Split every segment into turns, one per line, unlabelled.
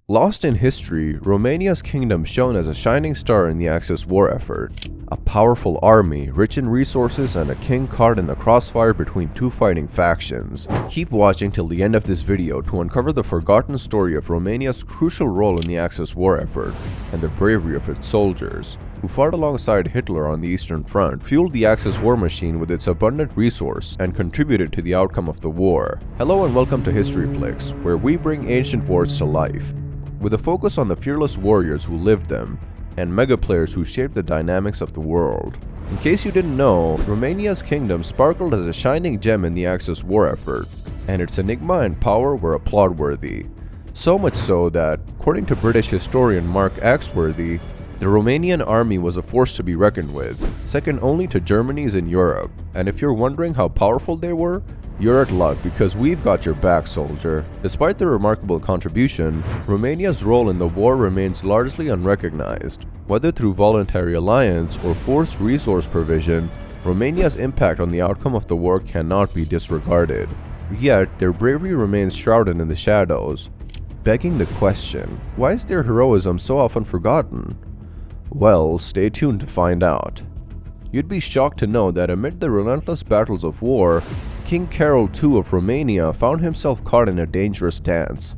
Lost in history, Romania's kingdom shone as a shining star in the Axis war effort. A powerful army, rich in resources, and a king caught in the crossfire between two fighting factions. Keep watching till the end of this video to uncover the forgotten story of Romania's crucial role in the Axis war effort and the bravery of its soldiers, who fought alongside Hitler on the Eastern Front, fueled the Axis war machine with its abundant resource, and contributed to the outcome of the war. Hello and welcome to History Flicks, where we bring ancient wars to life, with a focus on the fearless warriors who lived them, and mega players who shaped the dynamics of the world. In case you didn't know, Romania's kingdom sparkled as a shining gem in the Axis war effort, and its enigma and power were applaud-worthy. So much so that, according to British historian Mark Axworthy, the Romanian army was a force to be reckoned with, second only to Germany's in Europe. And if you're wondering how powerful they were, you're at luck, because we've got your back, soldier. Despite their remarkable contribution, Romania's role in the war remains largely unrecognized. Whether through voluntary alliance or forced resource provision, Romania's impact on the outcome of the war cannot be disregarded. Yet, their bravery remains shrouded in the shadows, begging the question, why is their heroism so often forgotten? Well, stay tuned to find out. You'd be shocked to know that amid the relentless battles of war, King Carol II of Romania found himself caught in a dangerous dance,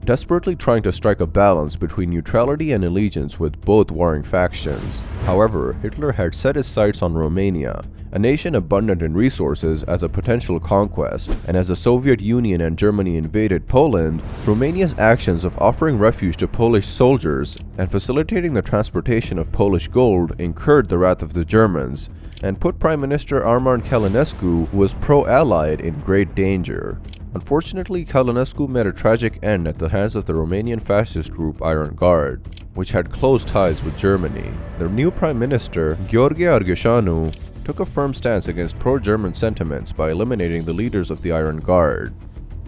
desperately trying to strike a balance between neutrality and allegiance with both warring factions. However, Hitler had set his sights on Romania, a nation abundant in resources, as a potential conquest, and as the Soviet Union and Germany invaded Poland, Romania's actions of offering refuge to Polish soldiers and facilitating the transportation of Polish gold incurred the wrath of the Germans, and put Prime Minister Armand Călinescu, who was pro-Allied, in great danger. Unfortunately, Călinescu met a tragic end at the hands of the Romanian fascist group Iron Guard, which had close ties with Germany. The new Prime Minister, Gheorghe Argeșanu, took a firm stance against pro-German sentiments by eliminating the leaders of the Iron Guard.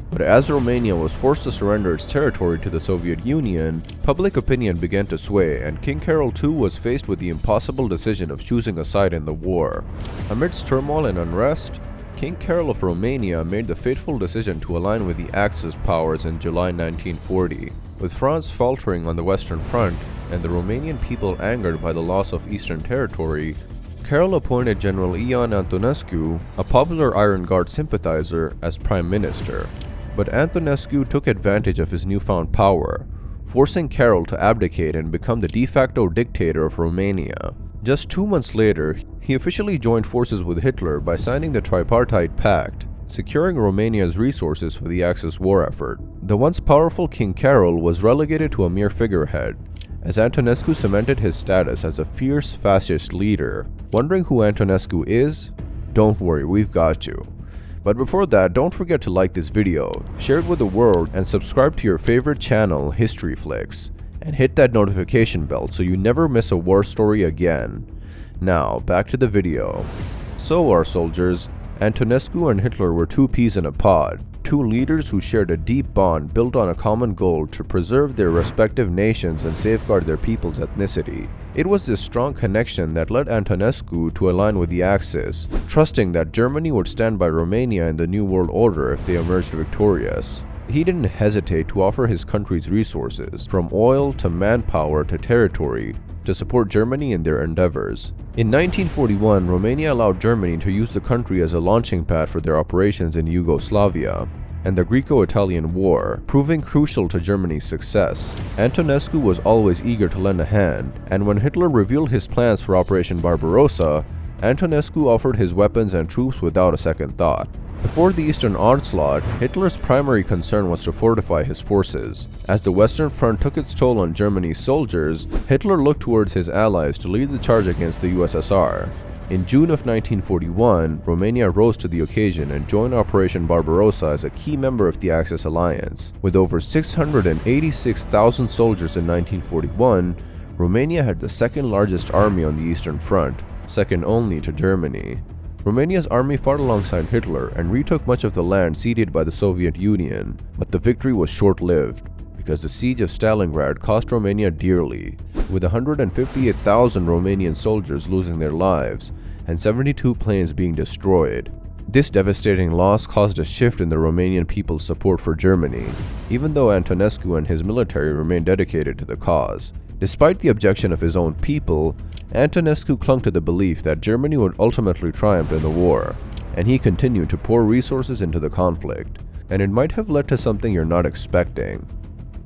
But as Romania was forced to surrender its territory to the Soviet Union, public opinion began to sway, and King Carol II was faced with the impossible decision of choosing a side in the war. Amidst turmoil and unrest, King Carol of Romania made the fateful decision to align with the Axis powers in July 1940. With France faltering on the Western Front and the Romanian people angered by the loss of Eastern territory, Carol appointed General Ion Antonescu, a popular Iron Guard sympathizer, as Prime Minister. But Antonescu took advantage of his newfound power, forcing Carol to abdicate and become the de facto dictator of Romania. Just 2 months later, he officially joined forces with Hitler by signing the Tripartite Pact, securing Romania's resources for the Axis war effort. The once powerful King Carol was relegated to a mere figurehead, as Antonescu cemented his status as a fierce fascist leader. Wondering who Antonescu is? Don't worry, we've got you. But before that, don't forget to like this video, share it with the world, and subscribe to your favorite channel, History Flicks, and hit that notification bell so you never miss a war story again. Now, back to the video. So, our soldiers, Antonescu and Hitler were two peas in a pod, two leaders who shared a deep bond built on a common goal to preserve their respective nations and safeguard their people's ethnicity. It was this strong connection that led Antonescu to align with the Axis, trusting that Germany would stand by Romania in the New World Order if they emerged victorious. He didn't hesitate to offer his country's resources, from oil to manpower to territory, to support Germany in their endeavors. In 1941, Romania allowed Germany to use the country as a launching pad for their operations in Yugoslavia and the Greco-Italian War, proving crucial to Germany's success. Antonescu was always eager to lend a hand, and when Hitler revealed his plans for Operation Barbarossa, Antonescu offered his weapons and troops without a second thought. Before the Eastern onslaught, Hitler's primary concern was to fortify his forces. As the Western Front took its toll on Germany's soldiers, Hitler looked towards his allies to lead the charge against the USSR. In June of 1941, Romania rose to the occasion and joined Operation Barbarossa as a key member of the Axis alliance. With over 686,000 soldiers in 1941, Romania had the second largest army on the Eastern Front, second only to Germany. Romania's army fought alongside Hitler and retook much of the land ceded by the Soviet Union, but the victory was short-lived, because the siege of Stalingrad cost Romania dearly, with 158,000 Romanian soldiers losing their lives and 72 planes being destroyed. This devastating loss caused a shift in the Romanian people's support for Germany, even though Antonescu and his military remained dedicated to the cause. Despite the objection of his own people, Antonescu clung to the belief that Germany would ultimately triumph in the war, and he continued to pour resources into the conflict, and it might have led to something you're not expecting.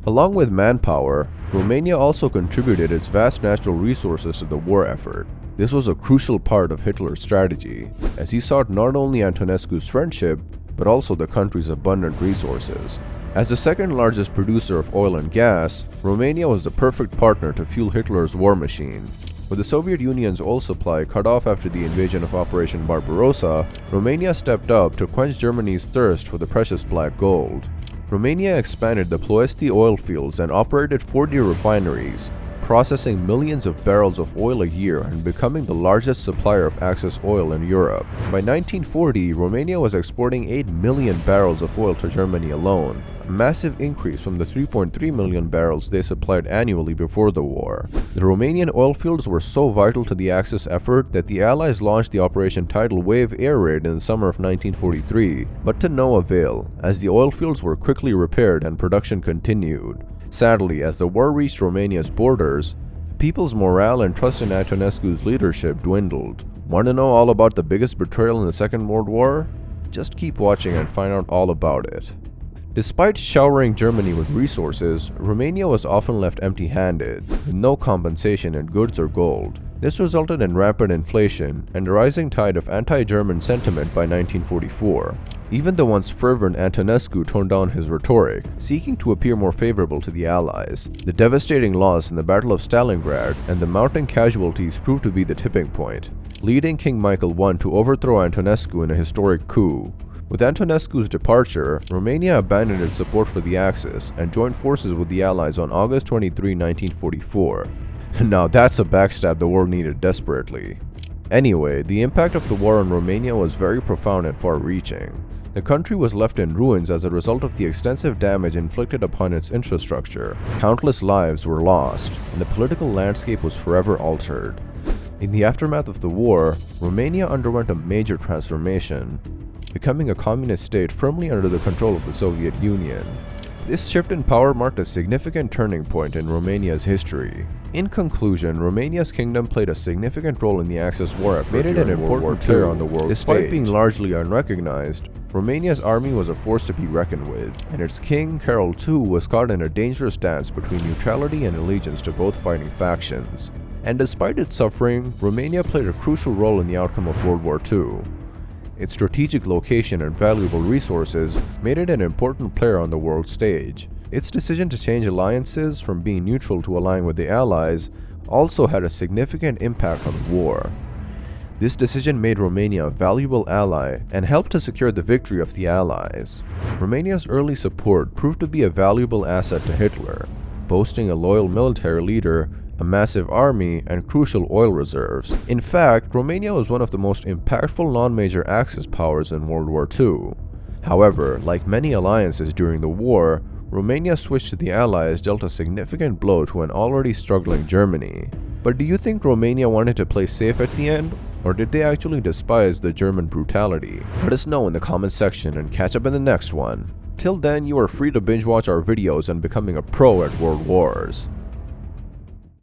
Along with manpower, Romania also contributed its vast natural resources to the war effort. This was a crucial part of Hitler's strategy, as he sought not only Antonescu's friendship, but also the country's abundant resources. As the second largest producer of oil and gas, Romania was the perfect partner to fuel Hitler's war machine. With the Soviet Union's oil supply cut off after the invasion of Operation Barbarossa, Romania stepped up to quench Germany's thirst for the precious black gold. Romania expanded the Ploiești oil fields and operated 40 refineries, processing millions of barrels of oil a year and becoming the largest supplier of excess oil in Europe. By 1940, Romania was exporting 8 million barrels of oil to Germany alone, a massive increase from the 3.3 million barrels they supplied annually before the war. The Romanian oil fields were so vital to the Axis effort that the Allies launched the Operation Tidal Wave air raid in the summer of 1943, but to no avail, as the oil fields were quickly repaired and production continued. Sadly, as the war reached Romania's borders, the people's morale and trust in Antonescu's leadership dwindled. Want to know all about the biggest betrayal in the Second World War? Just keep watching and find out all about it. Despite showering Germany with resources, Romania was often left empty-handed, with no compensation in goods or gold. This resulted in rampant inflation and a rising tide of anti-German sentiment by 1944. Even the once fervent Antonescu toned down his rhetoric, seeking to appear more favorable to the Allies. The devastating loss in the Battle of Stalingrad and the mounting casualties proved to be the tipping point, leading King Michael I to overthrow Antonescu in a historic coup. With Antonescu's departure, Romania abandoned its support for the Axis and joined forces with the Allies on August 23, 1944. Now that's a backstab the world needed desperately. Anyway, the impact of the war on Romania was very profound and far-reaching. The country was left in ruins as a result of the extensive damage inflicted upon its infrastructure. Countless lives were lost, and the political landscape was forever altered. In the aftermath of the war, Romania underwent a major transformation, becoming a communist state firmly under the control of the Soviet Union. This shift in power marked a significant turning point in Romania's history. In conclusion, Romania's kingdom played a significant role in the Axis war effort, made it an important player on the world stage. Despite being largely unrecognized, Romania's army was a force to be reckoned with, and its king, Carol II, was caught in a dangerous dance between neutrality and allegiance to both fighting factions. And despite its suffering, Romania played a crucial role in the outcome of World War II. Its strategic location and valuable resources made it an important player on the world stage. Its decision to change alliances from being neutral to allying with the Allies also had a significant impact on the war. This decision made Romania a valuable ally and helped to secure the victory of the Allies. Romania's early support proved to be a valuable asset to Hitler, boasting a loyal military leader, a massive army, and crucial oil reserves. In fact, Romania was one of the most impactful non-major Axis powers in World War II. However, like many alliances during the war, Romania's switch to the Allies dealt a significant blow to an already struggling Germany. But do you think Romania wanted to play safe at the end, or did they actually despise the German brutality? Let us know in the comments section and catch up in the next one. Till then, you are free to binge watch our videos and becoming a pro at World Wars.